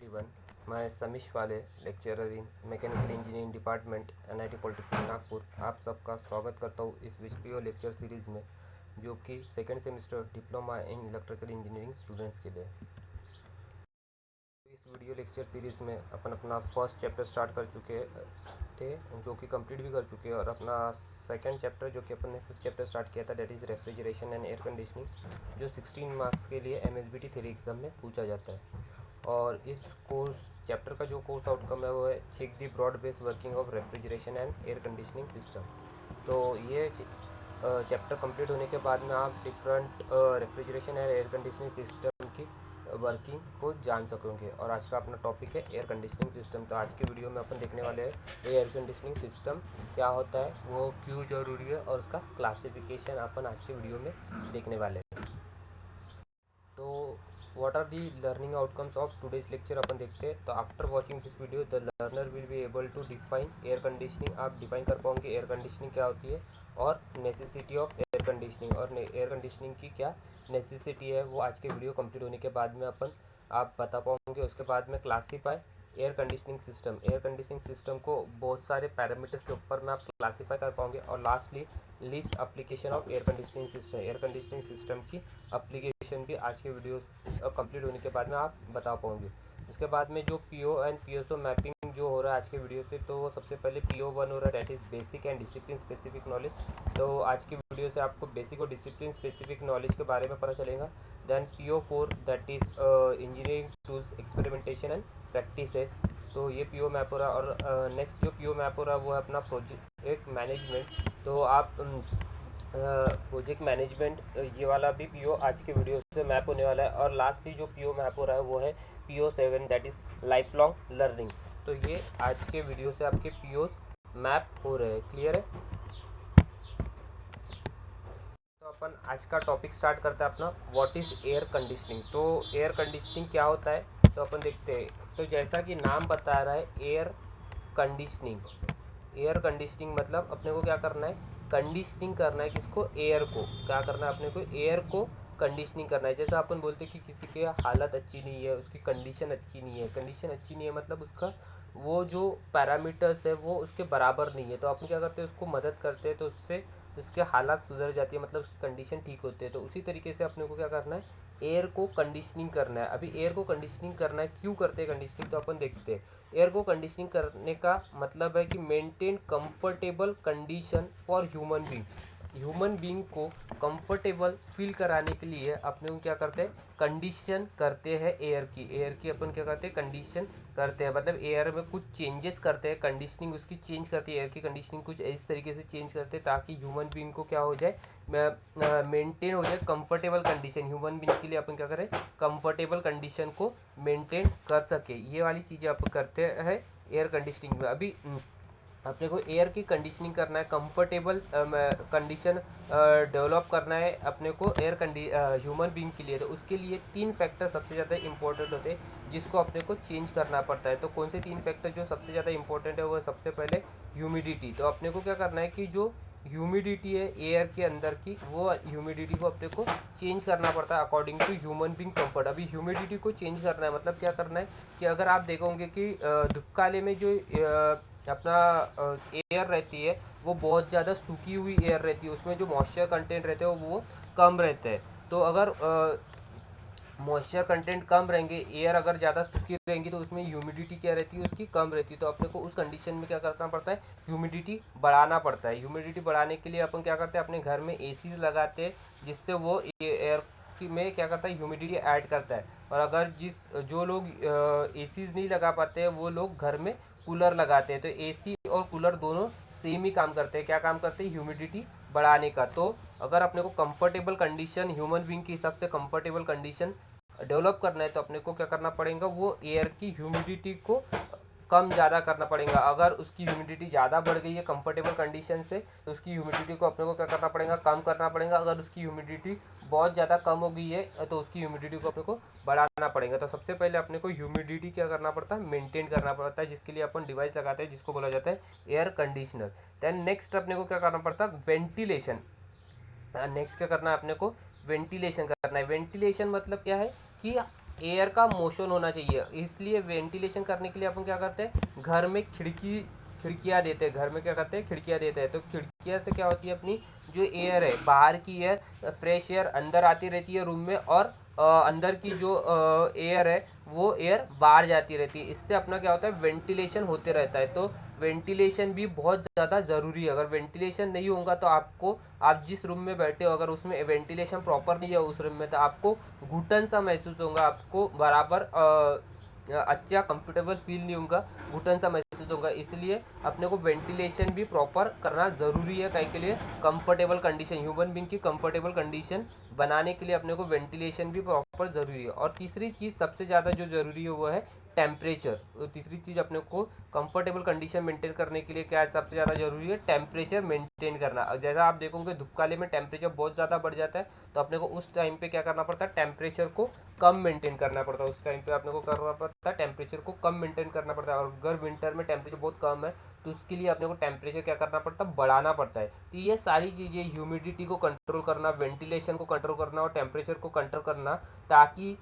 everyone. मैं समीश वाले lecturer in mechanical engineering department NIT polytechnic Nagpur आप सबका स्वागत करता हूँ इस वीडियो लेक्चर सीरीज़ में, जो कि second semester diploma in electrical engineering students के लिए। इस वीडियो लेक्चर सीरीज़ में अपन अपना फर्स्ट चैप्टर स्टार्ट कर चुके थे, जो कि कंप्लीट भी कर चुके हैं, और अपना सेकंड चैप्टर जो कि अपन ने फिफ्थ चैप्टर स्टार्ट किया था, that is refrigeration and air conditioning, जो 16 मार्क्स के लिए MSBT थ्योरी एग्जाम में पूछा जाता है। और इस कोर्स चैप्टर का जो कोर्स आउटकम है वो है check the broad base working of refrigeration and air conditioning system. तो ये चैप्टर कंप्लीट होने के बाद में आप different refrigeration and air conditioning system की वर्किंग को जान सकोगे। और आज का अपना टॉपिक है एयर कंडीशनिंग सिस्टम। तो आज की वीडियो में अपन देखने वाले हैं एयर कंडीशनिंग सिस्टम क्या होता है, वो क्यों ज़रूरी है, और उसका क्लासिफिकेशन अपन आज के वीडियो में देखने वाले हैं। तो what are the learning outcomes of today's lecture अपन देखते हैं। तो after watching this video the learner will be able to define air conditioning. आप डिफाइन कर पाओगे एयर कंडीशनिंग क्या होती है, और नेसेसिटी ऑफ एयर कंडीशनिंग, और एयर कंडीशनिंग की क्या नेसेसिटी है, वो आज के वीडियो कंप्लीट होने के बाद में अपन आप बता पाओगे। उसके बाद में classify air conditioning system. Air conditioning system को बहुत सारे पैरामीटर्स के ऊपर में आप क्लासीफाई कर पाओगे। और lastly list application of air conditioning system. Air conditioning system की एप्लीकेशन भी आज के वीडियो कंप्लीट होने के बाद में आप बता पाओगे। उसके बाद में जो PO एंड PSO मैपिंग जो हो रहा है आज के वीडियो से, तो सबसे पहले PO1 हो रहा है, that is basic and discipline specific knowledge. तो आज की वीडियो से आपको बेसिक और डिसिप्लिन स्पेसिफिक नॉलेज के बारे में पता चलेगा। Then PO4 that is engineering tools experimentation and practices. तो ये PO मैप हो रहा है। और नेक्स्ट जो PO मैप हो रहा है वो है अपना प्रोजेक्ट मैनेजमेंट। तो आप प्रोजेक्ट मैनेजमेंट ये वाला भी PO आज के वीडियो से मैप होने वाला है। और लास्टली जो PO मैप हो रहा है वो है PO7 that is life long learning. तो ये आज के वीडियो से आपके POs मैप हो रहे हैं। क्लियर है? तो अपन आज का टॉपिक स्टार्ट करते हैं अपना, व्हाट इज़ एयर कंडीशनिंग। तो एयर कंडीशनिंग क्या होता है, तो अपन देखते हैं। तो जैसा कि नाम बता रहा है एयर कंडीशनिंग। एयर कंडीशनिंग मतलब अपने को क्या करना है, कंडीशनिंग करना है। किसको? एयर को। क्या करना है अपने को? एयर को कंडीशनिंग करना है। जैसा अपन बोलते हैं कि किसी की हालत अच्छी नहीं है, उसकी कंडीशन अच्छी नहीं है। कंडीशन अच्छी नहीं है मतलब उसका वो जो पैरामीटर्स है वो उसके बराबर नहीं है। तो अपन क्या करते हैं, उसको मदद करते हैं, तो उससे उसके हालात सुधर जाती है, मतलब उसकी कंडीशन ठीक होती है। तो उसी तरीके से अपने को क्या करना है, एयर को कंडीशनिंग करना है। अभी एयर को कंडीशनिंग करना है, क्यों करते हैं कंडीशनिंग, तो अपन देखते हैं। एयर को कंडीशनिंग करने का मतलब है कि maintain comfortable condition for human being. Human being को कंफर्टेबल फील कराने के लिए अपने को क्या करते हैं, कंडीशन करते हैं एयर की। एयर की अपन क्या करते हैं, कंडीशन करते हैं। मतलब एयर में कुछ चेंजेस करते हैं, कंडीशनिंग उसकी चेंज करती है। एयर की कंडीशनिंग कुछ इस तरीके से चेंज करते हैं ताकि ह्यूमन बीइंग को क्या हो जाए, मेंटेन हो जाए कंफर्टेबल कंडीशन। ह्यूमन बीइंग के लिए अपन क्या करें, कंफर्टेबल कंडीशन को मेंटेन कर सके। ये वाली चीज़ें अपन करते हैं एयर कंडीशनिंग में। अभी अपने को एयर की कंडीशनिंग करना है, कंफर्टेबल कंडीशन डेवलप करना है अपने को एयर ह्यूमन बीइंग के लिए। तो उसके लिए 3 फैक्टर सबसे ज़्यादा इंपॉर्टेंट होते हैं जिसको अपने को चेंज करना पड़ता है। तो कौन से 3 फैक्टर जो सबसे ज़्यादा इंपॉर्टेंट है, वो सबसे पहले ह्यूमिडिटी। तो अपने को क्या करना है कि जो ह्यूमिडिटी है एयर के अंदर की, वो ह्यूमिडिटी को अपने को चेंज करना पड़ता है according to human being comfort. अभी ह्यूमिडिटी को चेंज करना है मतलब क्या करना है कि अगर आप देखोगे कि धूपकाले में जो अपना एयर रहती है वो बहुत ज़्यादा सूखी हुई एयर रहती है, उसमें जो मॉइस्चर कंटेंट रहते हैं वो कम रहते हैं। तो अगर मॉइस्चर कंटेंट कम रहेंगे, एयर अगर ज़्यादा सूखी रहेंगी, तो उसमें ह्यूमिडिटी क्या रहती है, उसकी कम रहती है। तो अपने को उस कंडीशन में क्या करना पड़ता है, ह्यूमिडिटी बढ़ाना पड़ता है। ह्यूमिडिटी बढ़ाने के लिए अपन क्या करते हैं, अपने घर में AC लगाते हैं, जिससे वो एयर में क्या करता है, ह्यूमिडिटी ऐड करता है। और अगर जो लोग AC नहीं लगा पाते हैं, वो लोग घर में कूलर लगाते हैं। तो AC और कूलर दोनों सेम ही काम करते हैं। क्या काम करते हैं, ह्यूमिडिटी बढ़ाने का। तो अगर अपने को कंफर्टेबल कंडीशन, ह्यूमन बीइंग के हिसाब से कंफर्टेबल कंडीशन डेवलप करना है, तो अपने को क्या करना पड़ेगा, वो एयर की ह्यूमिडिटी को कम ज़्यादा करना पड़ेगा। अगर उसकी ह्यूमिडिटी ज़्यादा बढ़ गई है कंफर्टेबल कंडीशन से, तो उसकी ह्यूमिडिटी को अपने को क्या करना पड़ेगा, कम करना पड़ेगा। अगर उसकी ह्यूमिडिटी बहुत ज़्यादा कम हो गई है, तो उसकी ह्यूमिडिटी को अपने को बढ़ाना पड़ेगा। तो सबसे पहले अपने को ह्यूमिडिटी क्या करना पड़ता है, मेंटेन करना पड़ता है, जिसके लिए अपन डिवाइस लगाते हैं जिसको बोला जाता है एयर कंडीशनर। देन नेक्स्ट अपने को क्या करना पड़ता है, वेंटिलेशन। नेक्स्ट क्या करना है अपने को, वेंटिलेशन करना है। वेंटिलेशन मतलब क्या है कि एयर का मोशन होना चाहिए। इसलिए वेंटिलेशन करने के लिए अपन क्या करते हैं, घर में खिड़कियाँ देते हैं। घर में क्या करते हैं, खिड़कियाँ देते हैं। तो खिड़कियाँ से क्या होती है, अपनी जो एयर है, बाहर की एयर, फ्रेश एयर अंदर आती रहती है रूम में, और अंदर की जो एयर है वो एयर बाहर जाती रहती है। इससे अपना क्या होता है, वेंटिलेशन होते रहता है। तो वेंटिलेशन भी बहुत ज़्यादा ज़रूरी है। अगर वेंटिलेशन नहीं होगा तो आपको, आप जिस रूम में बैठे हो अगर उसमें वेंटिलेशन प्रॉपर नहीं है उस रूम में, तो आपको घुटन सा महसूस होगा, आपको बराबर अच्छा कंफर्टेबल फील नहीं होगा, घुटन सा महसूस होगा। इसलिए अपने को वेंटिलेशन भी प्रॉपर करना ज़रूरी है। कहीं के लिए कंफर्टेबल कंडीशन, ह्यूमन बींग की कंफर्टेबल कंडीशन बनाने के लिए अपने को वेंटिलेशन भी प्रॉपर ज़रूरी है। और तीसरी चीज़ सबसे ज़्यादा जो ज़रूरी है वो है टेम्परेचर। तो तीसरी चीज़ अपने को कंफर्टेबल कंडीशन मेंटेन करने के लिए क्या है, सबसे ज़्यादा ज़रूरी है टेम्परेचर मेंटेन करना। जैसा आप देखोगे धूपकाले में टेम्परेचर बहुत ज़्यादा बढ़ जाता है, तो अपने को उस टाइम पे क्या करना पड़ता है, टेम्परेचर को कम मेंटेन करना पड़ता है। उस टाइम पे अपने को करना पड़ता है, टेम्परेचर को कम मेंटेन करना पड़ता है। और अगर विंटर में टेम्परेचर बहुत कम है तो उसके लिए अपने को टेम्परेचर क्या करना पड़ता है, बढ़ाना पड़ता है। तो ये सारी चीज़ें, ह्यूमिडिटी को कंट्रोल करना, वेंटिलेशन को कंट्रोल करना और टेम्परेचर को कंट्रोल करना, ताकि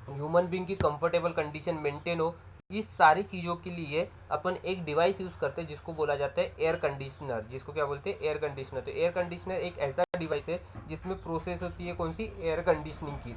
ह्यूमन बींग की कंफर्टेबल कंडीशन मेंटेन हो, इस सारी चीज़ों के लिए अपन एक डिवाइस यूज़ करते हैं जिसको बोला जाता है एयर कंडीशनर। जिसको क्या बोलते हैं, एयर कंडीशनर। तो एयर कंडीशनर एक ऐसा डिवाइस है जिसमें प्रोसेस होती है कौन सी, एयर कंडीशनिंग की।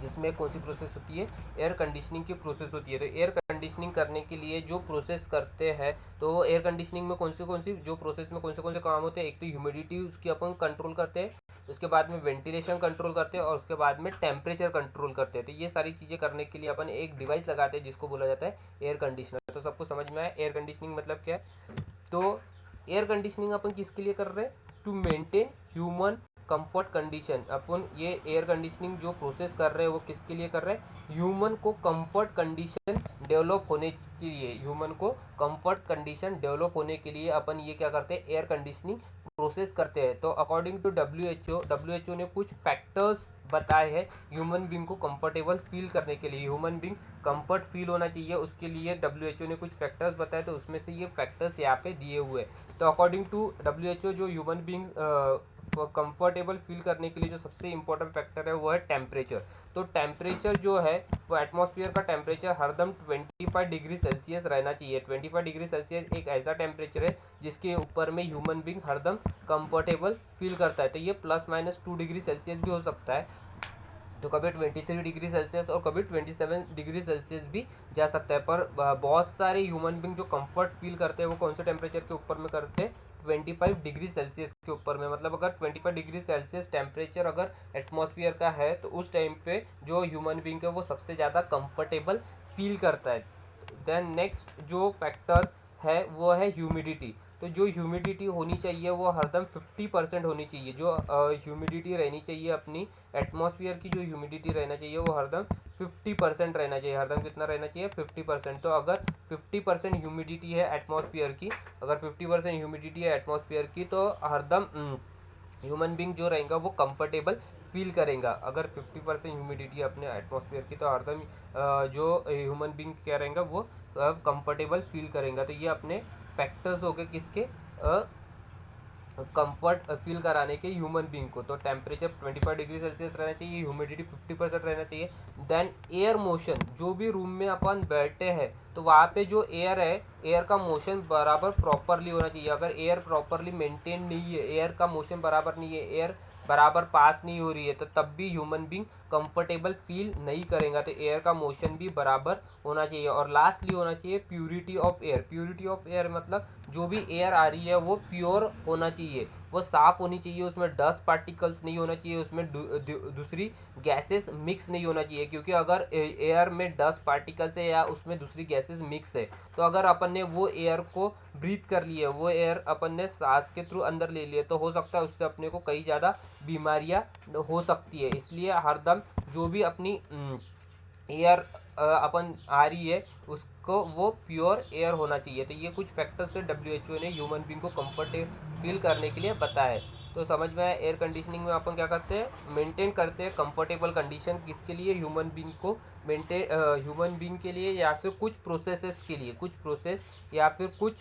जिसमें कौन सी प्रोसेस होती है, एयर कंडीशनिंग की प्रोसेस होती है। तो एयर कंडीशनिंग करने के लिए जो प्रोसेस करते हैं, तो एयर कंडीशनिंग में कौन सी जो प्रोसेस में कौन से काम होते हैं, एक तो ह्यूमिडिटी उसकी अपन कंट्रोल करते हैं, उसके बाद में वेंटिलेशन कंट्रोल करते हैं, और उसके बाद में टेम्परेचर कंट्रोल करते हैं। तो ये सारी चीज़ें करने के लिए अपन एक डिवाइस लगाते हैं जिसको बोला जाता है एयर कंडीशनर। तो सबको समझ में आया एयर कंडीशनिंग मतलब क्या है। तो एयर कंडीशनिंग अपन किसके लिए कर रहे हैं, to maintain human comfort condition. अपन ये एयर कंडीशनिंग जो प्रोसेस कर रहे हैं वो किसके लिए कर रहे हैं, ह्यूमन को कंफर्ट कंडीशन डेवलप होने के लिए, ह्यूमन को कंफर्ट कंडीशन डेवलप होने के लिए अपन ये क्या करते हैं, एयर कंडीशनिंग प्रोसेस करते हैं। तो according to W H O ने कुछ फैक्टर्स बताए हैं ह्यूमन बींग को कंफर्टेबल फील करने के लिए। ह्यूमन बींग कंफर्ट फील होना चाहिए, उसके लिए डब्ल्यू ने कुछ फैक्टर्स बताए, तो उसमें से ये फैक्टर्स यहाँ पे दिए हुए हैं। तो अकॉर्डिंग टू डब्ल्यू जो ह्यूमन बींग कंफर्टेबल फील करने के लिए जो सबसे इंपॉर्टेंट फैक्टर है वो है टेम्परेचर। तो टेम्परेचर जो है वो एटमॉस्फेयर का टेम्परेचर हरदम 25 डिग्री सेल्सियस रहना चाहिए। 25 डिग्री सेल्सियस एक ऐसा टेम्परेचर है जिसके ऊपर में ह्यूमन बींग हरदम कंफर्टेबल फील करता है। तो ये +- 2 डिग्री सेल्सियस भी हो सकता है, तो कभी 23 डिग्री सेल्सियस और कभी 27 डिग्री सेल्सियस भी जा सकता है। पर बहुत सारे ह्यूमन बींग जो कंफर्ट फील करते हैं वो कौन से टेम्परेचर के ऊपर में करते हैं, 25 डिग्री सेल्सियस के ऊपर में। मतलब अगर 25 डिग्री सेल्सियस टेम्परेचर अगर एटमॉस्फेयर का है तो उस टाइम पे जो ह्यूमन बींग है वो सबसे ज़्यादा कंफर्टेबल फील करता है। देन नेक्स्ट जो फैक्टर है वो है ह्यूमिडिटी। तो जो ह्यूमिडिटी होनी चाहिए वो हरदम 50% होनी चाहिए। जो ह्यूमिडिटी रहनी चाहिए अपनी एटमॉस्फेयर की, जो ह्यूमिडिटी रहना चाहिए वो हरदम 50% रहना चाहिए। हरदम कितना रहना चाहिए, 50%। तो अगर 50% ह्यूमिडिटी है एटमॉस्फेयर की, अगर 50% ह्यूमिडिटी है एटमॉस्फेयर की, तो हरदम ह्यूमन बींग जो रहेगा वो कंफर्टेबल फील करेगा। अगर 50% ह्यूमिडिटी अपने एटमॉस्फेयर की, तो हरदम जो ह्यूमन बींग क्या रहेगा वो कंफर्टेबल फील करेगा। तो ये अपने फैक्टर्स हो गए किसके, कंफर्ट फील कराने के ह्यूमन बींग को। तो टेम्परेचर 25 डिग्री सेल्सियस रहना चाहिए, ह्यूमिडिटी 50% रहना चाहिए। देन एयर मोशन, जो भी रूम में अपन बैठे हैं तो वहाँ पे जो एयर है, एयर का मोशन बराबर प्रॉपरली होना चाहिए। अगर एयर प्रॉपरली मेंटेन नहीं है, एयर का मोशन बराबर नहीं है, एयर बराबर पास नहीं हो रही है, तो तब भी ह्यूमन बींग कंफर्टेबल फील नहीं करेगा। तो एयर का मोशन भी बराबर होना चाहिए। और लास्टली होना चाहिए purity of air. Purity of air मतलब जो भी एयर आ रही है वो प्योर होना चाहिए, वो साफ़ होनी चाहिए, उसमें डस्ट पार्टिकल्स नहीं होना चाहिए, उसमें दूसरी गैसेस मिक्स नहीं होना चाहिए। क्योंकि अगर एयर में डस्ट पार्टिकल्स है या उसमें दूसरी गैसेस मिक्स है, तो अगर अपन ने वो एयर को ब्रीथ कर लिया, वो एयर अपन ने सांस के थ्रू अंदर ले लिया, तो हो सकता है उससे अपने को कई ज़्यादा बीमारियाँ हो सकती है। इसलिए हरदम जो भी अपनी एयर अपन आ रही है उसको वो प्योर एयर होना चाहिए। तो ये कुछ फैक्टर्स है डब्ल्यू ने ह्यूमन बींग को कंफर्ट फील करने के लिए बताया है। तो समझ में आया, एयर कंडीशनिंग में अपन क्या करते हैं, मेंटेन करते हैं कंफर्टेबल कंडीशन किसके लिए, ह्यूमन बींग को मेंटेन, ह्यूमन बींग के लिए, या फिर कुछ प्रोसेसेस के लिए, कुछ प्रोसेस या फिर कुछ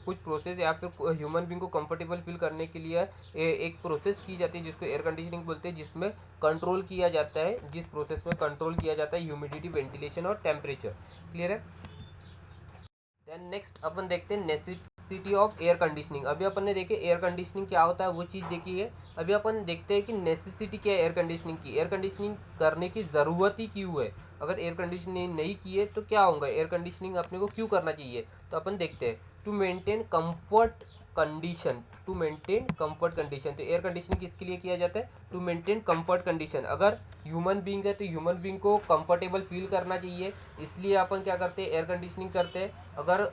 कुछ प्रोसेस या फिर ह्यूमन बींग को कंफर्टेबल फील करने के लिए एक प्रोसेस की जाती है जिसको एयर कंडीशनिंग बोलते हैं, जिसमें कंट्रोल किया जाता है, जिस प्रोसेस में कंट्रोल किया जाता है ह्यूमिडिटी, वेंटिलेशन और टेम्परेचर। क्लियर है। देन नेक्स्ट अपन देखते हैं नेसेसिटी ऑफ एयर कंडीशनिंग। अभी अपन ने देखे एयर कंडीशनिंग क्या होता है वो चीज़ देखी है। अभी अपन देखते हैं कि नेसेसिटी क्या है एयर कंडीशनिंग की। एयर कंडीशनिंग करने की ज़रूरत ही क्यों है, अगर एयर कंडीशनिंग नहीं की है तो क्या होगा, एयर कंडीशनिंग अपने को क्यों करना चाहिए। तो अपन देखते हैं to maintain comfort condition, to maintain comfort condition. तो एयर कंडीशनिंग किसके लिए किया जाता है, टू मेंटेन कंफर्ट कंडीशन। अगर ह्यूमन बींग है तो ह्यूमन बींग को कंफर्टेबल फील करना चाहिए, इसलिए अपन क्या करते हैं एयर कंडीशनिंग करते हैं। अगर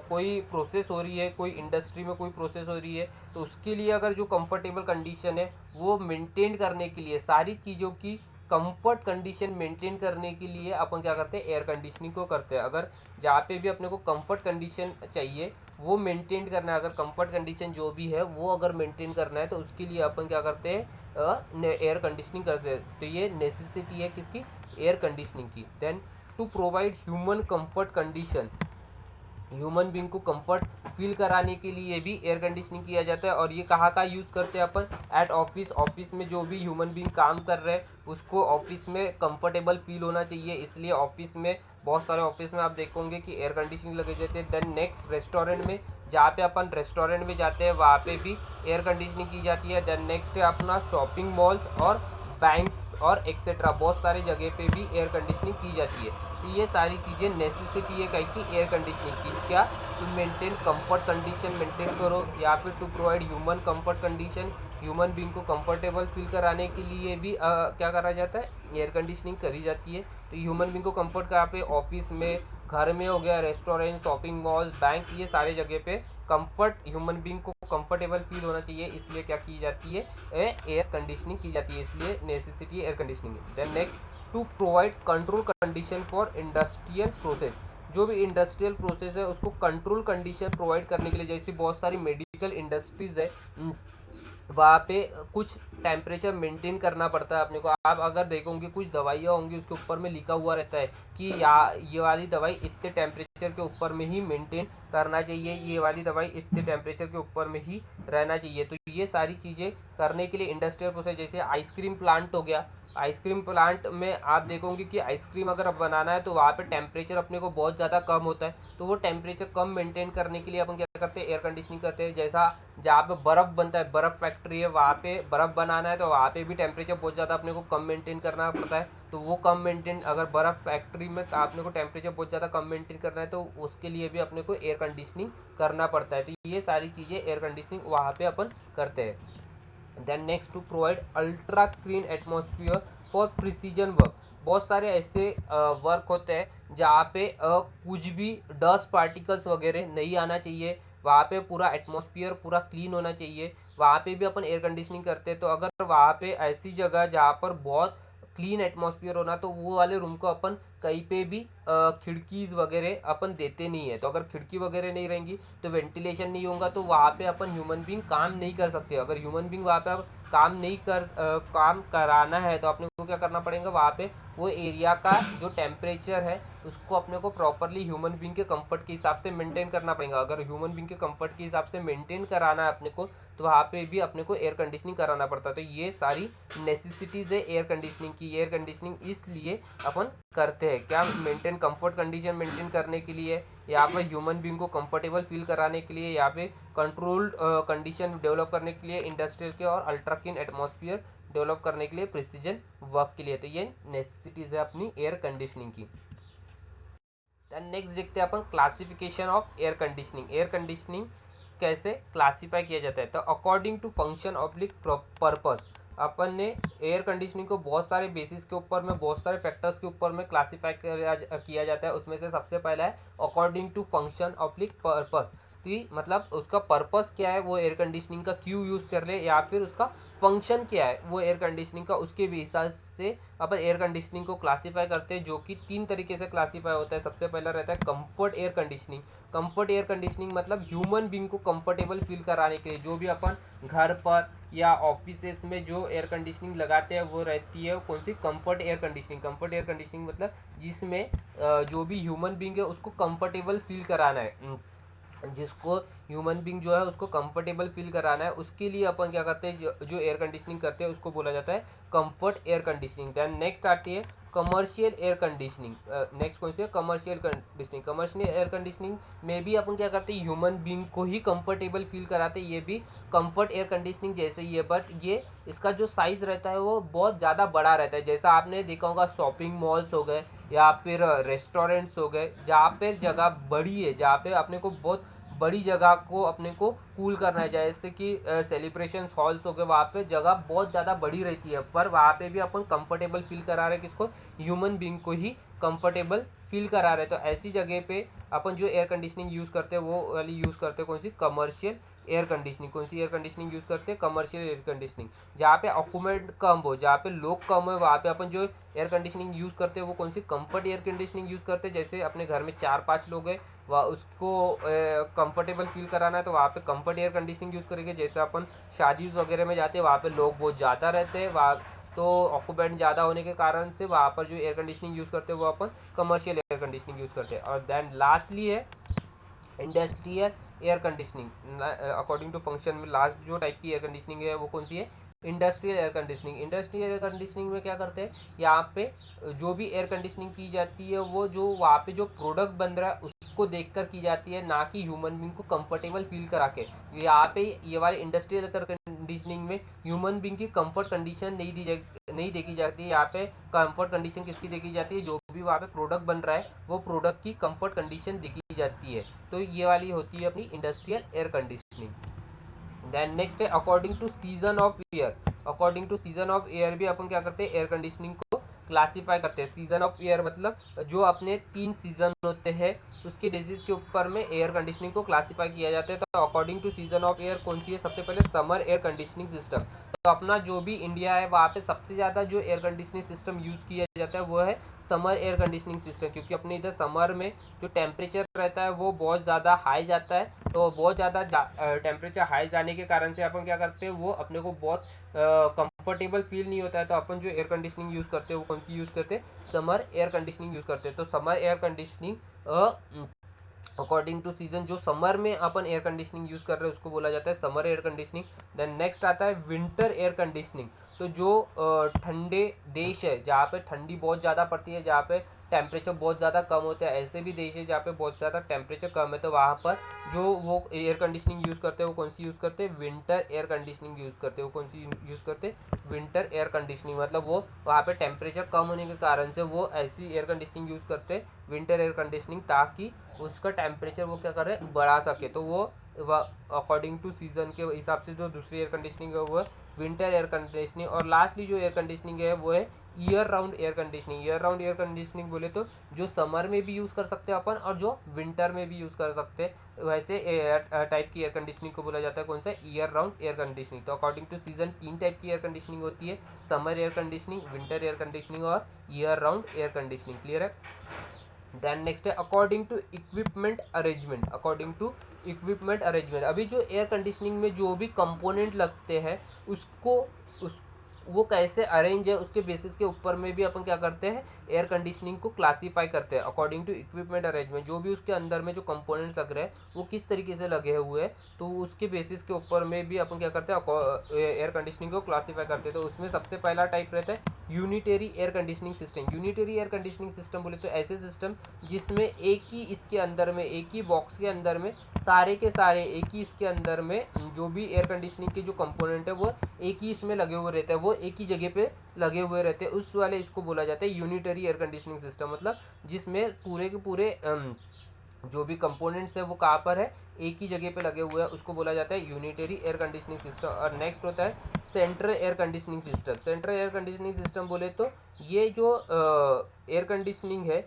कोई प्रोसेस हो रही है, कोई इंडस्ट्री में कोई प्रोसेस हो रही है, तो उसके लिए अगर जो कंफर्टेबल कंडीशन है वो मेंटेन करने के लिए, सारी चीज़ों की कंफर्ट कंडीशन मेंटेन करने के लिए अपन क्या करते हैं एयर कंडीशनिंग को करते हैं। अगर जहाँ पे भी अपने को कंफर्ट कंडीशन चाहिए वो मेंटेन करना है, अगर कंफर्ट कंडीशन जो भी है वो अगर मेंटेन करना है तो उसके लिए अपन क्या करते हैं एयर कंडीशनिंग करते हैं। तो ये नेसेसिटी है किसकी, एयर कंडीशनिंग की। Then to provide human comfort condition, human being को कंफर्ट फील कराने के लिए भी एयर कंडीशनिंग किया जाता है। और ये कहाँ का यूज़ करते हैं अपन, एट ऑफिस, ऑफिस में जो भी ह्यूमन बींग काम कर रहे हैं उसको ऑफिस में कंफर्टेबल फील होना चाहिए, इसलिए ऑफिस में, बहुत सारे ऑफिस में आप देखोगे कि एयर कंडीशनिंग लगे जाते हैं। देन नेक्स्ट रेस्टोरेंट में, जहाँ पे अपन रेस्टोरेंट में जाते हैं वहाँ पे भी एयर कंडीशनिंग की जाती है। देन नेक्स्ट है अपना शॉपिंग मॉल्स और बैंक्स और एक्सेट्रा, बहुत सारी जगह पे भी एयर कंडीशनिंग की जाती है। तो ये सारी चीज़ें नेसेसिटी है कहीं की एयर कंडीशनिंग की, क्या, to maintain comfort condition maintain करो, या फिर to provide human comfort condition, human being को कंफर्टेबल फील कराने के लिए भी क्या करा जाता है, एयर कंडीशनिंग करी जाती है। तो ह्यूमन बींग को कंफर्ट कहाँ पे, ऑफिस में, घर में हो गया, रेस्टोरेंट, शॉपिंग मॉल, बैंक, ये सारे जगह पे कंफर्ट, ह्यूमन बींग को कंफर्टेबल फील होना चाहिए, इसलिए क्या की जाती है, एयर कंडीशनिंग की जाती है, इसलिए necessity air conditioning. Then next to provide control condition for industrial process, जो भी इंडस्ट्रियल प्रोसेस है उसको कंट्रोल कंडीशन प्रोवाइड करने के लिए, जैसे बहुत सारी मेडिकल इंडस्ट्रीज है वहाँ पे कुछ टेम्परेचर मेंटेन करना पड़ता है अपने को। आप अगर देखोगे कुछ दवाइयाँ होंगी उसके ऊपर में लिखा हुआ रहता है कि ये वाली दवाई इतने टेम्परेचर के ऊपर में ही मेंटेन करना चाहिए, ये वाली दवाई इतने टेम्परेचर के ऊपर में ही रहना चाहिए। तो ये सारी चीज़ें करने के लिए इंडस्ट्रियल प्रोसेस, जैसे आइसक्रीम प्लांट हो गया, आइसक्रीम प्लांट में आप देखोगे कि आइसक्रीम अगर अब बनाना है तो वहाँ पे टेम्परेचर अपने को बहुत ज़्यादा कम होता है, तो वो टेम्परेचर कम मेंटेन करने के लिए अपन क्या करते हैं, एयर कंडीशनिंग करते हैं। जैसा जहाँ पे बर्फ़ बनता है, बर्फ़ फैक्ट्री है, वहाँ पे बर्फ़ बनाना है तो वहाँ पे भी टेम्परेचर बहुत ज़्यादा अपने को कम मेंटेन करना पड़ता है। तो वो कम मेंटेन, अगर बर्फ़ फैक्ट्री में अपने को टेम्परेचर बहुत ज़्यादा कम मेंटेन करना है तो उसके लिए भी अपने को एयर कंडीशनिंग करना पड़ता है। तो ये सारी चीज़ें एयर कंडीशनिंग वहाँ पे अपन करते हैं। Then next to provide ultra clean atmosphere for precision work, बहुत सारे ऐसे वर्क होते हैं जहाँ पे कुछ भी डस्ट पार्टिकल्स वगैरह नहीं आना चाहिए, वहाँ पे पूरा एटमॉस्फेयर पूरा क्लीन होना चाहिए, वहाँ पे भी अपन एयर कंडीशनिंग करते हैं। तो अगर वहाँ पे ऐसी जगह जहाँ पर बहुत क्लीन एटमॉस्फेयर होना, तो वो वाले रूम को अपन कहीं पे भी खिड़कीज़ वगैरह अपन देते नहीं है। तो अगर खिड़की वगैरह नहीं रहेंगी तो वेंटिलेशन नहीं होगा, तो वहाँ पे अपन ह्यूमन बींग काम नहीं कर सकते। अगर ह्यूमन बींग वहाँ पे काम कराना है तो अपने को क्या करना पड़ेगा, वहाँ पे वो एरिया का जो टेम्परेचर है उसको अपने को प्रॉपरली ह्यूमन बींग के कंफर्ट के हिसाब से मेंटेन करना पड़ेगा। अगर ह्यूमन बींग के कंफर्ट के हिसाब से मेंटेन कराना है अपने को, तो वहाँ पे भी अपने को एयर कंडीशनिंग कराना पड़ता है। तो ये सारी नेसेसिटीज़ है एयर कंडीशनिंग की। एयर कंडीशनिंग इसलिए अपन करते हैं, क्या, मेंटेन कंफर्ट कंडीशन मेंटेन करने के लिए, यहाँ पर ह्यूमन बींग को कंफर्टेबल फील कराने के लिए, यहाँ पे कंट्रोल्ड कंडीशन डेवलप करने के लिए इंडस्ट्रियल के, और अल्ट्रा क्लीन एटमॉस्फेयर डेवलप करने के लिए, प्रिसीजन वर्क के लिए। तो ये नेसेसिटीज़ है अपनी एयर कंडीशनिंग की। देन नेक्स्ट देखते हैं अपन classification of air conditioning. Air conditioning कैसे क्लासीफाई किया जाता है, तो according to function oblique purpose, अपन ने एयर कंडीशनिंग को बहुत सारे बेसिस के ऊपर में, बहुत सारे फैक्टर्स के ऊपर में क्लासीफाई किया जाता है। उसमें से सबसे पहला है according to function oblique purpose, तो मतलब उसका पर्पस क्या है, वो एयर कंडीशनिंग का क्यों यूज़ कर रहे हैं, या फिर उसका फंक्शन क्या है वो एयर कंडीशनिंग का, उसके भी हिसाब से अपन एयर कंडीशनिंग को क्लासीफाई करते हैं, जो कि 3 तरीके से क्लासीफाई होता है। सबसे पहला रहता है comfort air conditioning. Comfort air conditioning मतलब ह्यूमन बींग को कंफर्टेबल फील कराने के लिए, जो भी अपन घर पर या ऑफिसेस में जो एयर कंडीशनिंग लगाते हैं वो रहती है कौन सी, comfort air conditioning. Comfort air conditioning मतलब जिसमें जो भी ह्यूमन बींग है उसको कंफर्टेबल फील कराना है। जिसको ह्यूमन बींग जो है उसको कंफर्टेबल फील कराना है, उसके लिए अपन क्या करते हैं, जो एयर कंडीशनिंग करते हैं उसको बोला जाता है comfort air conditioning. Then next आती है कमर्शियल एयर कंडीशनिंग। नेक्स्ट कौन सी है, commercial conditioning. Commercial air conditioning में भी अपन क्या करते हैं, ह्यूमन बींग को ही कंफर्टेबल फील कराते हैं, ये भी कंफर्ट एयर कंडीशनिंग जैसे ही है, बट ये इसका जो साइज़ रहता है वो बहुत ज़्यादा बड़ा रहता है। जैसा आपने देखा होगा शॉपिंग मॉल्स हो गए या फिर रेस्टोरेंट्स हो गए, जहाँ पे जगह बड़ी है, जहाँ पे अपने को बहुत बड़ी जगह को अपने को कूल करना है, जैसे कि सेलिब्रेशन हॉल्स हो गए, वहाँ पे जगह बहुत ज़्यादा बड़ी रहती है, पर वहाँ पे भी अपन कंफर्टेबल फील करा रहे हैं किसको, ह्यूमन बींग को ही कंफर्टेबल फील करा रहे हैं। तो ऐसी जगह पे अपन जो एयर कंडीशनिंग यूज़ करते हैं वो वाली यूज़ करते हैं कौन सी, कमर्शियल एयर कंडीशनिंग। कौन सी एयर कंडीशनिंग यूज़ करते हैं, कमर्शियल एयर कंडीशनिंग। जहाँ पे ऑक्यूपेंट कम हो, जहाँ पे लोग कम हो, वहाँ पे अपन जो एयर कंडीशनिंग यूज़ करते हैं वो कौन सी, कंफर्ट एयर कंडीशनिंग यूज़ करते हैं। जैसे अपने घर में 4-5 लोग हैं, वह उसको कंफर्टेबल फील कराना है तो वहाँ पे कंफर्ट एयर कंडीशनिंग यूज़ करेंगे। जैसे अपन शादी वगैरह में जाते हैं, वहाँ पे लोग बहुत ज़्यादा रहते हैं, वहाँ तो ऑक्यूपेंट ज़्यादा होने के कारण से वहाँ पर जो एयर कंडीशनिंग यूज़ करते हैं वो अपन कमर्शियल एयर कंडीशनिंग यूज़ करते हैं। और देन लास्टली है industrial air conditioning. According to function में लास्ट जो टाइप की एयर कंडीशनिंग है वो कौन सी है, industrial air conditioning. Industrial air conditioning में क्या करते हैं, यहाँ पे जो भी एयर कंडीशनिंग की जाती है वो जो वहाँ पे जो प्रोडक्ट बन रहा है उसको देखकर की जाती है, ना कि ह्यूमन बींग को कंफर्टेबल फील करा के। यहाँ पे ये वाले इंडस्ट्रियल एयर कंडीशनिंग में ह्यूमन बींग की कंफर्ट कंडीशन नहीं देखी जाती है। यहाँ पे कंफर्ट कंडीशन किसकी देखी जाती है, जो भी वहाँ पे प्रोडक्ट बन रहा है वो प्रोडक्ट की कंफर्ट कंडीशन देखी जाती है। तो ये वाली होती है अपनी industrial air conditioning. Then next है according to season of year. According to season of year भी अपन क्या करते हैं, एयर कंडीशनिंग को क्लासीफाई करते हैं। सीजन ऑफ ईयर मतलब जो अपने 3 सीजन होते हैं उसके बेसिस के ऊपर में एयर कंडीशनिंग को क्लासीफाई किया जाता है। तो according to season of year कौन सी है, सबसे पहले समर एयर कंडीशनिंग सिस्टम। तो अपना जो भी इंडिया है वहाँ पे सबसे ज़्यादा जो एयर कंडीशनिंग सिस्टम यूज़ किया जाता है वो है समर एयर कंडीशनिंग सिस्टम, क्योंकि अपने इधर समर में जो टेम्परेचर रहता है वो बहुत ज़्यादा हाई जाता है। तो बहुत ज़्यादा टेम्परेचर हाई जाने के कारण से अपन क्या करते हैं, वो अपने को बहुत कंफर्टेबल फील नहीं होता है। तो अपन जो एयर कंडीशनिंग यूज़ करते हैं वो कौन सी यूज़ करते हैं, समर एयर कंडीशनिंग यूज़ करते हैं। तो summer air conditioning according to season जो समर में अपन एयर कंडीशनिंग यूज़ कर रहे हैं उसको बोला जाता है summer air conditioning. Then next आता है विंटर एयर कंडीशनिंग। तो जो ठंडे देश है जहाँ पे ठंडी बहुत ज़्यादा पड़ती है, जहाँ पे टेम्परेचर बहुत ज़्यादा कम होता है, ऐसे भी देश है जहाँ पे बहुत ज़्यादा टेम्परेचर कम है, तो वहाँ पर जो वो एयर कंडीशनिंग यूज़ करते हैं वो कौन सी यूज़ करते हैं, विंटर एयर कंडीशनिंग यूज़ करते हैं। वो कौन सी यूज़ करते हैं, विंटर एयर कंडीशनिंग। मतलब वो वहाँ पे टेम्परेचर कम होने के कारण से वो ऐसी एयर कंडीशनिंग यूज़ करते हैं, विंटर एयर कंडीशनिंग, ताकि उसका टेम्परेचर वो क्या करे, बढ़ा सके। तो वो अकॉर्डिंग टू सीजन के हिसाब से जो दूसरी एयर कंडीशनिंग है वो है विंटर एयर कंडीशनिंग। और लास्टली जो एयर कंडीशनिंग है वो है year round air conditioning. Year round air conditioning बोले तो जो समर में भी यूज़ कर सकते हैं अपन और जो विंटर में भी यूज़ कर सकते हैं, वैसे टाइप की एयर कंडीशनिंग को बोला जाता है कौन सा, ईयर राउंड एयर कंडीशनिंग। तो अकॉर्डिंग टू सीजन 3 टाइप की एयर कंडीशनिंग होती है, summer air conditioning, winter air conditioning और year round air conditioning. Clear है। देन नेक्स्ट है according to equipment arrangement. According to equipment arrangement, अभी जो air conditioning में जो भी कंपोनेंट लगते हैं उसको उस वो कैसे अरेंज है उसके बेसिस के ऊपर में भी अपन क्या करते हैं, एयर कंडीशनिंग को क्लासीफाई करते हैं अकॉर्डिंग टू इक्विपमेंट अरेंजमेंट। जो भी उसके अंदर में जो कंपोनेंट्स लग रहे हैं वो किस तरीके से लगे हुए हैं, तो उसके बेसिस के ऊपर में भी अपन क्या करते हैं, एयर कंडीशनिंग को क्लासीफाई करते हैं। तो उसमें सबसे पहला टाइप रहता है unitary air conditioning system. Unitary air conditioning system बोले तो ऐसे सिस्टम जिसमें एक ही इसके अंदर में, एक ही बॉक्स के अंदर में सारे के सारे एक ही इसके अंदर में जो भी एयर कंडीशनिंग के जो कंपोनेंट है वो एक ही इसमें लगे हुए रहते हैं, वो एक ही जगह पे लगे हुए रहते हैं, उस वाले इसको बोला जाता है यूनिटरी एयर कंडीशनिंग सिस्टम। मतलब जिसमें पूरे के पूरे जो भी कंपोनेंट्स है वो कहाँ पर है, एक ही जगह पे लगे हुए हैं, उसको बोला जाता है यूनिटरी एयर कंडीशनिंग सिस्टम। और नेक्स्ट होता है central air conditioning system. Central air conditioning system बोले तो ये जो एयर कंडीशनिंग है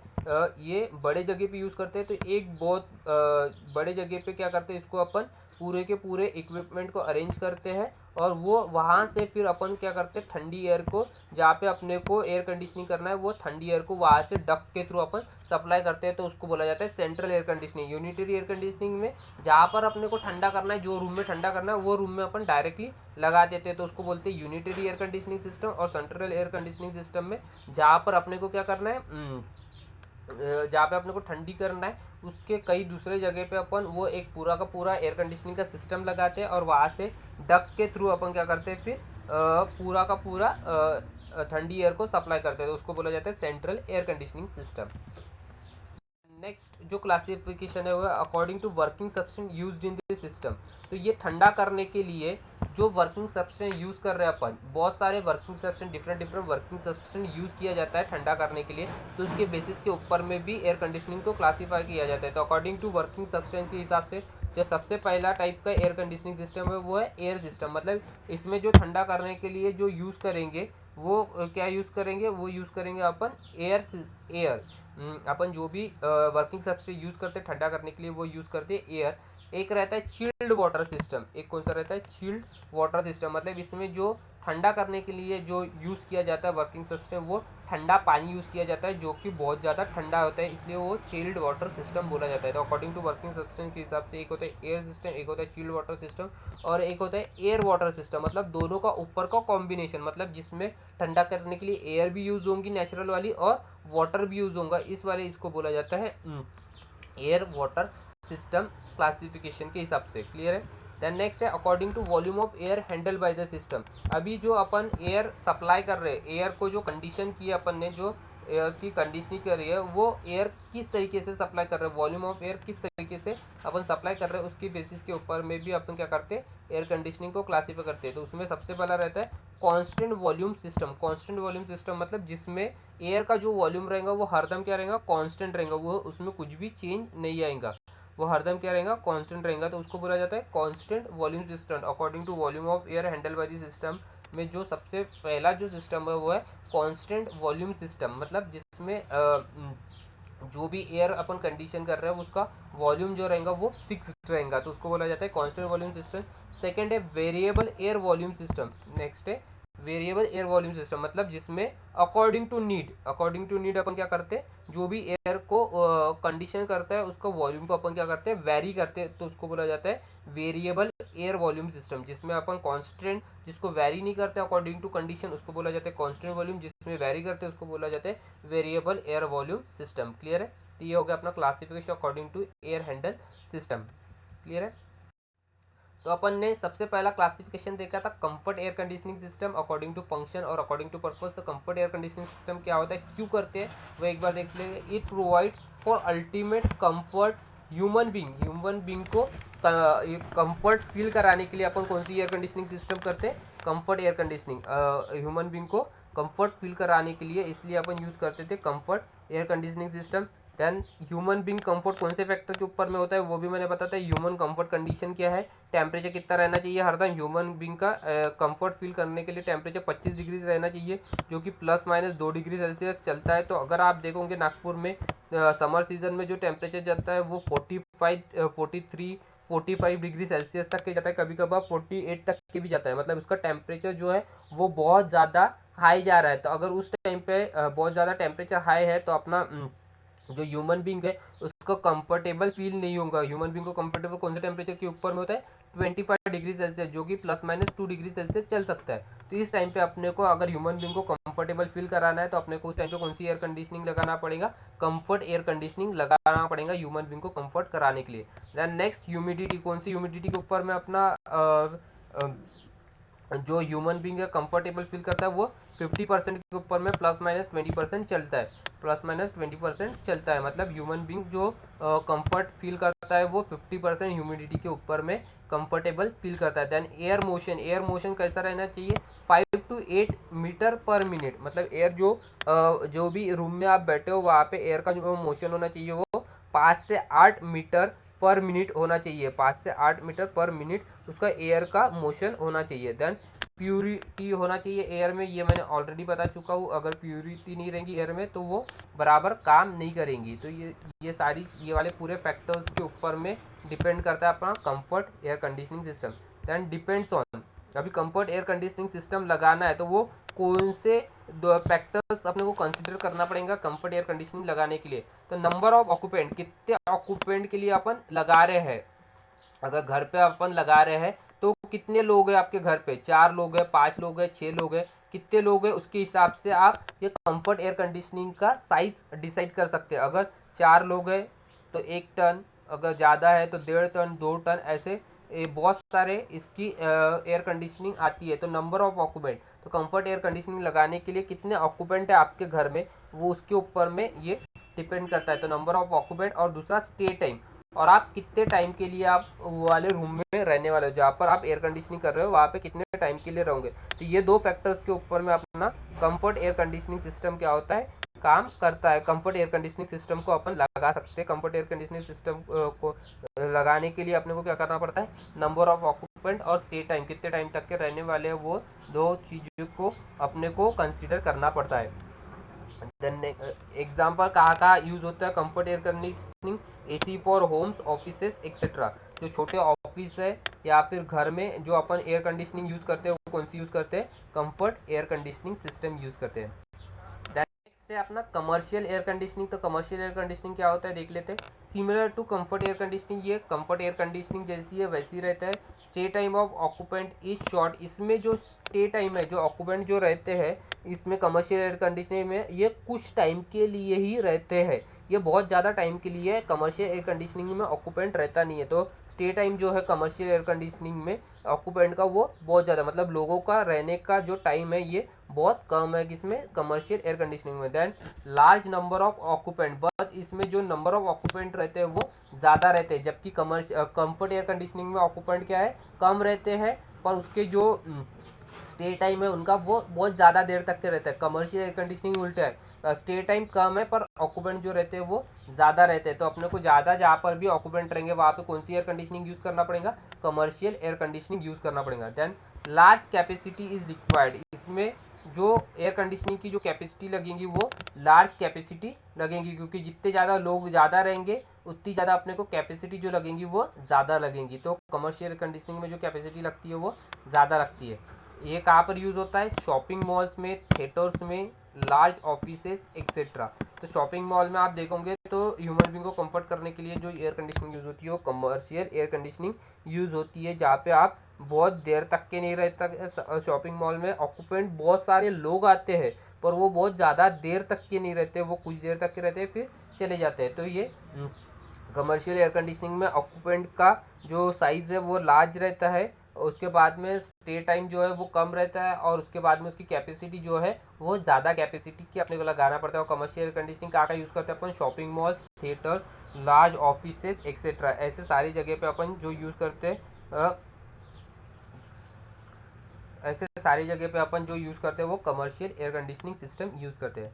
ये बड़े जगह पे यूज़ करते हैं। तो एक बहुत बड़े जगह पे क्या करते हैं, इसको अपन पूरे के पूरे इक्विपमेंट को अरेंज करते हैं और वो वहाँ से फिर अपन क्या करते हैं, ठंडी एयर को जहाँ पे अपने को एयर कंडीशनिंग करना है वो ठंडी एयर को वहाँ से डक्ट के थ्रू अपन सप्लाई करते हैं। तो उसको बोला जाता है central air conditioning. Unitary air conditioning में जहाँ पर अपने को ठंडा करना है, जो रूम में ठंडा करना है वो रूम में अपन डायरेक्टली लगा देते हैं, तो उसको बोलते हैं यूनिटरी एयर कंडीशनिंग सिस्टम। और सेंट्रल एयर कंडीशनिंग सिस्टम में जहाँ पर अपने को क्या करना है, जहाँ पे अपने को ठंडी करना है उसके कई दूसरे जगह पे अपन वो एक पूरा का पूरा एयर कंडीशनिंग का सिस्टम लगाते हैं और वहाँ से डक्ट के थ्रू अपन क्या करते हैं फिर पूरा का पूरा ठंडी एयर को सप्लाई करते हैं, तो उसको बोला जाता है central air conditioning system. Next जो क्लासिफिकेशन है वो according to working substance used in this system. तो ये ठंडा करने के लिए जो वर्किंग सब्सटेंस यूज़ कर रहे हैं अपन, बहुत सारे working substance different working substance use किया जाता है ठंडा करने के लिए, तो उसके बेसिस के ऊपर में भी एयर कंडीशनिंग को क्लासीफाई किया जाता है। तो अकॉर्डिंग टू वर्किंग सब्सटेंस के हिसाब से जो सबसे पहला टाइप का एयर कंडीशनिंग सिस्टम है वो है एयर सिस्टम। मतलब इसमें जो ठंडा करने के लिए जो यूज़ करेंगे वो क्या यूज़ करेंगे, वो यूज़ करेंगे अपन एयर अपन जो भी वर्किंग सब्सटेंस यूज़ करते हैं ठंडा करने के लिए वो यूज़ करते हैं एयर। एक रहता है चिल्ड वाटर सिस्टम, एक कौन सा रहता है चिल्ड वाटर सिस्टम। मतलब इसमें जो ठंडा करने के लिए जो यूज़ किया जाता है वर्किंग सब्सटेंस वो ठंडा पानी यूज़ किया जाता है जो कि बहुत ज़्यादा ठंडा होता है, इसलिए वो चिल्ड वाटर सिस्टम बोला जाता है। तो अकॉर्डिंग टू वर्किंग सब्सटेंस के हिसाब से एक होता है एयर सिस्टम, एक होता है चिल्ड वाटर सिस्टम और एक होता है एयर वाटर सिस्टम। मतलब दोनों का ऊपर का कॉम्बिनेशन, मतलब जिसमें ठंडा करने के लिए एयर भी यूज़ होंगी नेचुरल वाली और वाटर भी यूज़ होगा, इस वाले इसको बोला जाता है एयर वाटर सिस्टम क्लासिफिकेशन के हिसाब से। क्लियर है। देन नेक्स्ट है according to volume of air handle by the system. अभी जो अपन एयर सप्लाई कर रहे हैं, एयर को जो कंडीशन किया अपन ने, जो एयर की कंडीशनिंग कर रही है वो एयर किस तरीके से सप्लाई कर रहे हैं, वॉल्यूम ऑफ एयर किस तरीके से अपन सप्लाई कर रहे हैं, उसकी बेसिस के ऊपर में भी अपन क्या करते हैं एयर कंडीशनिंग को क्लासीफाई करते हैं। तो उसमें सबसे पहला रहता है constant volume system. Constant volume system मतलब जिसमें एयर का जो वॉल्यूम रहेगा वो हरदम क्या रहेगा, कांस्टेंट रहेगा, वो उसमें कुछ भी चेंज नहीं आएगा, वो हरदम क्या रहेगा, कांस्टेंट रहेगा। तो उसको बोला जाता है constant volume system according to volume of air handle by the system. में जो सबसे पहला जो सिस्टम है वो है कांस्टेंट वॉल्यूम सिस्टम। मतलब जिसमें जो भी एयर अपन कंडीशन कर रहे हैं उसका वॉल्यूम जो रहेगा वो फिक्स्ड रहेगा, तो उसको बोला जाता है कांस्टेंट वॉल्यूम सिस्टम। सेकंड है variable air volume system. Next है वेरिएबल एयर वॉल्यूम सिस्टम, मतलब जिसमें अकॉर्डिंग टू नीड अपन क्या करते हैं, जो भी एयर को कंडीशन करता है उसका वॉल्यूम को अपन क्या करते हैं, वेरी करते हैं, तो उसको बोला जाता है वेरिएबल एयर वॉल्यूम सिस्टम। जिसमें अपन कांस्टेंट, जिसको वेरी नहीं करते अकॉर्डिंग टू कंडीशन, उसको बोला जाता है कांस्टेंट वॉल्यूम, जिसमें वेरी करते हैं उसको बोला जाता है variable air volume system. Clear है। तो ये हो गया अपना classification according to air handle system. Clear है। तो अपन ने सबसे पहला क्लासिफिकेशन देखा था comfort air conditioning system according to function और अकॉर्डिंग टू पर्पस। तो कंफर्ट एयर कंडीशनिंग सिस्टम क्या होता है, क्यों करते हैं, वो एक बार देख लेंगे। It provide for ultimate comfort human being को कंफर्ट फील कराने के लिए अपन कौन सी एयर कंडीशनिंग सिस्टम करते हैं, comfort air conditioning. Human being को कंफर्ट फील कराने के लिए इसलिए अपन यूज़ करते थे comfort air conditioning system. Then human being comfort कौन से फैक्टर के ऊपर में होता है वो भी मैंने बताया था। ह्यूमन कंफर्ट कंडीशन क्या है, टेम्परेचर कितना रहना चाहिए हरदम, ह्यूमन बींग का कंफर्ट फील करने के लिए टेम्परेचर 25 डिग्री रहना चाहिए, जो कि ±2 डिग्री सेल्सियस चलता है। तो अगर आप देखोगे नागपुर में समर सीजन में जो टेम्परेचर जाता है वो 45 डिग्री सेल्सियस तक के जाता है, कभी कभार 48 तक के भी जाता है। मतलब उसका टेम्परेचर जो है वो बहुत ज़्यादा हाई जा रहा है। तो अगर उस टाइम पे बहुत ज़्यादा टेम्परेचर हाई है तो अपना जो ह्यूमन बींग है उसको कंफर्टेबल फील नहीं होगा। ह्यूमन बींग को कंफर्टेबल कौन से टेम्परेचर के ऊपर में होता है, 25 डिग्री सेल्सियस, जो कि ±2 डिग्री सेल्सियस चल सकता है। तो इस टाइम पे अपने को अगर ह्यूमन बींग को कंफर्टेबल फील कराना है तो अपने को उस टाइम पे कौन सी एयर कंडीशनिंग लगाना पड़ेगा, कंफर्ट एयर कंडीशनिंग लगाना पड़ेगा ह्यूमन बींग को कंफर्ट कराने के लिए। देन नेक्स्ट ह्यूमिडिटी, कौन सी ह्यूमिडिटी के ऊपर में अपना जो ह्यूमन बींग है कंफर्टेबल फील करता है वो 50% के ऊपर में ±20% चलता है, ±20% चलता है। मतलब ह्यूमन बींग जो कंफर्ट फील करता है वो 50% ह्यूमिडिटी के ऊपर में कंफर्टेबल फील करता है। देन एयर मोशन कैसा रहना चाहिए, 5 to 8 मीटर पर मिनट। मतलब एयर जो भी रूम में आप बैठे हो वहाँ पे एयर का जो मोशन होना चाहिए वो 5 से 8 मीटर पर मिनट होना चाहिए, 5 से 8 मीटर पर मिनट उसका एयर का मोशन होना चाहिए। देन प्यूरिटी होना चाहिए एयर में, ये मैंने ऑलरेडी बता चुका हूँ। अगर प्यूरिटी नहीं रहेंगी एयर में तो वो बराबर काम नहीं करेंगी। तो ये वाले पूरे फैक्टर्स के ऊपर में डिपेंड करता है अपना comfort air conditioning system. Then depends on, अभी कंफर्ट एयर कंडीशनिंग सिस्टम लगाना है तो वो कौन से दो फैक्टर्स अपने को कंसिडर करना पड़ेगा कंफर्ट एयर कंडीशनिंग लगाने के लिए। तो नंबर ऑफ ऑक्यूपेंट, कितने ऑक्यूपेंट के लिए अपन लगा रहे हैं। अगर घर पे अपन लगा रहे हैं तो कितने लोग हैं आपके घर पे, 4 लोग हैं, 5 लोग हैं, 6 लोग हैं, कितने लोग हैं उसके हिसाब से आप ये कंफर्ट एयर कंडीशनिंग का साइज डिसाइड कर सकते हैं। अगर 4 लोग हैं तो 1 टन, अगर ज़्यादा है तो 1.5 टन, 2 टन, ऐसे बहुत सारे इसकी एयर कंडीशनिंग आती है। तो नंबर ऑफ ऑक्यूपेंट, तो कंफर्ट एयर कंडीशनिंग लगाने के लिए कितने ऑक्यूपेंट है आपके घर में, वो उसके ऊपर में ये डिपेंड करता है। तो नंबर ऑफ ऑक्यूपेंट, और दूसरा स्टे टाइम, और आप कितने टाइम के लिए आप वो वाले रूम में रहने वाले हो जहाँ पर आप एयर कंडीशनिंग कर रहे हो, वहाँ पे कितने टाइम के लिए रहोगे। तो ये 2 फैक्टर्स के ऊपर में अपना कंफर्ट एयर कंडीशनिंग सिस्टम क्या होता है, काम करता है। कंफर्ट एयर कंडीशनिंग सिस्टम को अपन लगा सकते हैं। कंफर्ट एयर कंडीशनिंग सिस्टम को लगाने के लिए अपने को क्या करना पड़ता है, नंबर ऑफ ऑक्यूपेंट और स्टे टाइम, कितने टाइम तक के रहने वाले हैं, वो 2 चीज़ों को अपने को कंसिडर करना पड़ता है। देन एग्जाम्पल कहाँ यूज़ होता है comfort air conditioning, AC for homes, offices etcetera. जो छोटे ऑफिस है या फिर घर में जो अपन एयर कंडीशनिंग यूज़ करते हैं, वो कौन सी यूज़ करते हैं, comfort air conditioning system use करते हैं। नेक्स्ट है अपना कमर्शियल एयर कंडीशनिंग। तो कमर्शियल एयर कंडीशनिंग क्या होता है देख लेते हैं। Similar to comfort air conditioning, ये कंफर्ट एयर कंडीशनिंग जैसी है वैसी रहता है। Stay time of occupant is short, इसमें जो स्टे टाइम है, जो ऑक्यूपेंट जो रहते हैं इसमें कमर्शियल एयर कंडीशनिंग में, ये कुछ टाइम के लिए ही रहते हैं। ये बहुत ज़्यादा टाइम के लिए कमर्शियल एयर कंडीशनिंग में ऑक्यूपेंट रहता नहीं है। तो स्टे टाइम जो है कमर्शियल एयर कंडीशनिंग में ऑक्यूपेंट का, वो बहुत ज़्यादा, मतलब लोगों का रहने का जो टाइम है ये बहुत कम है किसमें, कमर्शियल एयर कंडीशनिंग में। Then large number of occupant, but इसमें जो नंबर ऑफ ऑक्यूपेंट रहते हैं वो ज़्यादा रहते हैं। जबकि कंफर्ट एयर कंडीशनिंग में ऑक्यूपेंट क्या है, कम रहते हैं, पर उसके जो स्टे टाइम है उनका वो बहुत ज़्यादा देर तक के रहता है। कमर्शियल एयर कंडीशनिंग उल्टा है, स्टे टाइम कम है पर ऑक्यूपेंट जो रहते हैं वो ज़्यादा रहते हैं। तो अपने को ज़्यादा जहाँ पर भी ऑक्यूपेंट रहेंगे वहाँ पे कौन सी एयर कंडीशनिंग यूज़ करना पड़ेगा, कमर्शियल एयर कंडीशनिंग यूज़ करना पड़ेगा। Then large capacity is required, इसमें जो एयर कंडीशनिंग की जो कैपेसिटी लगेंगी वो लार्ज कैपेसिटी लगेंगी, क्योंकि जितने ज़्यादा लोग ज़्यादा रहेंगे उतनी ज़्यादा अपने को कैपेसिटी जो लगेंगी वो ज़्यादा लगेंगी। तो कमर्शियल एयर कंडीशनिंग में जो कैपेसिटी लगती है वो ज़्यादा लगती है। ये कहाँ पर यूज़ होता है, शॉपिंग मॉल्स में, थिएटर्स में, लार्ज ऑफिसेस एक्सेट्रा। तो शॉपिंग मॉल में आप देखोगे तो ह्यूमन बींग को कंफर्ट करने के लिए जो एयर कंडीशनिंग यूज़ होती है वो कमर्शियल एयर कंडीशनिंग यूज़ होती है, जहाँ पे आप बहुत देर तक के नहीं रहता। शॉपिंग मॉल में ऑक्यूपेंट बहुत सारे लोग आते हैं पर वो बहुत ज़्यादा देर तक के नहीं रहते, वो कुछ देर तक के रहते हैं फिर चले जाते हैं। तो ये कमर्शियल एयर कंडीशनिंग में ऑक्यूपेंट का जो साइज़ है वो लार्ज रहता है, उसके बाद में स्टे टाइम जो है वो कम रहता है, और उसके बाद में उसकी कैपेसिटी जो है वो ज़्यादा कैपेसिटी की अपने को लगाना पड़ता है। और कमर्शियल एयर कंडीशनिंग का यूज़ करते हैं अपन shopping malls, theatre, large offices etcetera, ऐसे सारी जगह पे अपन जो यूज़ करते हैं, ऐसे सारी जगह पे अपन जो यूज़ करते हैं वो commercial air conditioning system use करते हैं।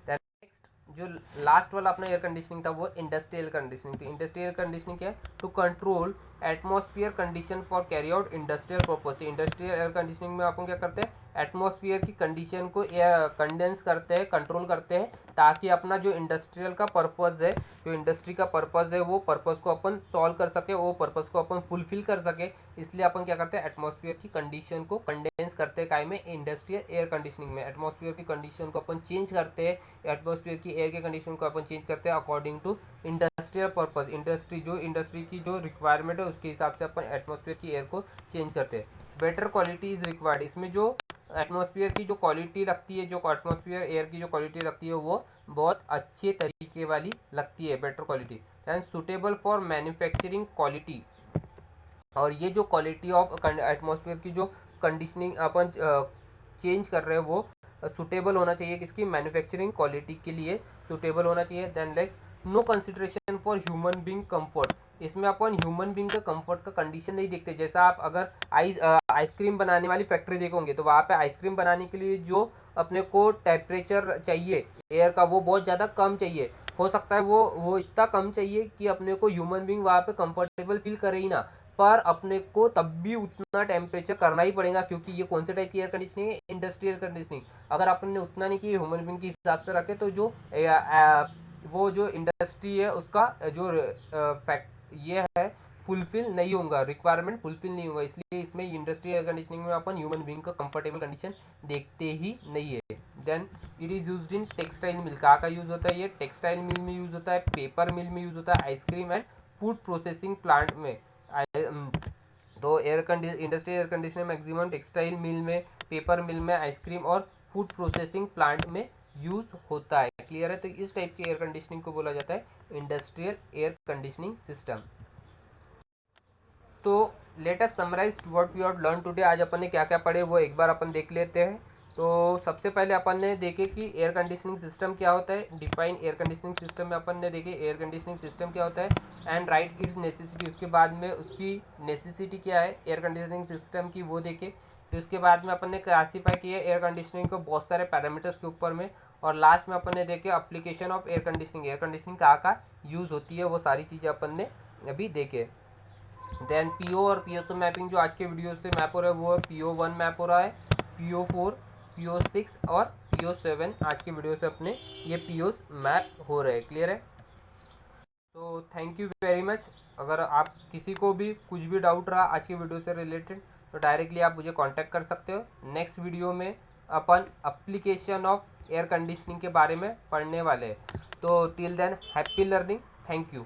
नेक्स्ट जो लास्ट वाला अपना एयर कंडीशनिंग था वो इंडस्ट्रियल कंडीशनिंग थी। इंडस्ट्रियल कंडीशनिंग क्या है, to control atmosphere condition for carry out industrial purpose. Industrial air conditioning में अपन क्या करते हैं, एटमॉस्फेयर की कंडीशन को कंडेंस करते हैं, कंट्रोल करते हैं, ताकि अपना जो इंडस्ट्रियल का पर्पज़ है, जो इंडस्ट्री का पर्पज़ है वो पर्पज़ को अपन सॉल्व कर सके, वो पर्पज़ को अपन फुलफिल कर सके। इसलिए अपन क्या करते हैं, एटमॉस्फेयर की कंडीशन को कंडेंस करते हैं काय में, इंडस्ट्रियल एयर कंडीशनिंग में। एटमॉस्फेयर की कंडीशन को अपन चेंज करते हैं, एटमॉस्फेयर की एयर के कंडीशन को अपन चेंज करते हैं according to industrial purpose. Industry की जो रिक्वायरमेंट है उसके हिसाब से अपन एटमॉस्फेयर की एयर को चेंज करते हैं। बेटर क्वालिटी इज़ रिक्वायर्ड, इसमें जो एटमॉस्फेयर की जो क्वालिटी लगती है, जो एटमॉस्फेयर एयर की जो क्वालिटी लगती है वो बहुत अच्छे तरीके वाली लगती है, better quality. And suitable for manufacturing quality, और ये जो क्वालिटी ऑफ एटमॉस्फेयर की जो कंडीशनिंग अपन चेंज कर रहे हैं वो सुटेबल होना चाहिए, किसकी, मैन्युफैक्चरिंग क्वालिटी के लिए सुटेबल होना चाहिए। Then next, no consideration for human being comfort, इसमें अपन ह्यूमन बींग का कंफर्ट का कंडीशन नहीं देखते। जैसा आप अगर आइसक्रीम बनाने वाली फैक्ट्री देखोगे तो वहाँ पे आइसक्रीम बनाने के लिए जो अपने को टेम्परेचर चाहिए एयर का वो बहुत ज़्यादा कम चाहिए, हो सकता है वो इतना कम चाहिए कि अपने को ह्यूमन बींग वहाँ पे कंफर्टेबल फील करे ही ना, पर अपने को तब भी उतना टेम्परेचर करना ही पड़ेगा, क्योंकि ये कौन से टाइप की एयर कंडीशनिंग है, इंडस्ट्रियल कंडीशनिंग। अगर अपने उतना नहीं किया ह्यूमन बींग के हिसाब से रखे तो जो वो जो इंडस्ट्री है उसका जो फैक्ट ये है फुलफिल नहीं होगा, रिक्वायरमेंट फुलफिल नहीं होगा। इसलिए इसमें इंडस्ट्रियल एयर कंडीशनिंग में अपन ह्यूमन बींग का कंफर्टेबल कंडीशन देखते ही नहीं है। Then it is used in textile mill, कहाँ का यूज़ होता है, ये टेक्सटाइल मिल में यूज़ होता है, पेपर मिल में यूज़ होता है, ice cream and food processing plant में। तो industrial air conditioner maximum textile mill में, पेपर मिल में, आइसक्रीम और फूड प्रोसेसिंग प्लांट में यूज होता है। क्लियर है? तो इस टाइप के एयर कंडीशनिंग को बोला जाता है इंडस्ट्रियल एयर कंडीशनिंग सिस्टम। तो let us summarise what we have learn today. आज अपन ने क्या क्या पढ़े वो एक बार अपन देख लेते हैं। तो सबसे पहले अपन ने देखे कि एयर कंडीशनिंग सिस्टम क्या होता है, डिफाइन एयर कंडीशनिंग सिस्टम में अपन ने देखे एयर कंडीशनिंग सिस्टम क्या होता है एंड राइट इट्स नेसेसिटी। उसके बाद में उसकी नेसेसिटी क्या है एयर कंडीशनिंग सिस्टम की वो देखे। फिर उसके बाद में अपन ने क्लासीफाई किया एयर कंडीशनिंग को बहुत सारे पैरामीटर्स के ऊपर में, और लास्ट में अपन ने देखे एप्लीकेशन ऑफ एयर कंडीशनिंग कहाँ कहाँ यूज़ होती है, वो सारी चीज़ें अपन ने अभी देखे। देन पीओ और पीएसओ मैपिंग जो आज के वीडियो से मैप हो रहा है वो PO1 मैप हो रहा है, PO4, PO6 और PO7 आज के वीडियो से अपने ये POs मैप हो रहे हैं। क्लियर है? तो थैंक यू वेरी मच। अगर आप किसी को भी कुछ भी डाउट रहा आज के वीडियो से रिलेटेड तो डायरेक्टली आप मुझे कांटेक्ट कर सकते हो। नेक्स्ट वीडियो में अपन एप्लीकेशन ऑफ एयर कंडीशनिंग के बारे में पढ़ने वाले हैं। तो till than happy learning. Thank you.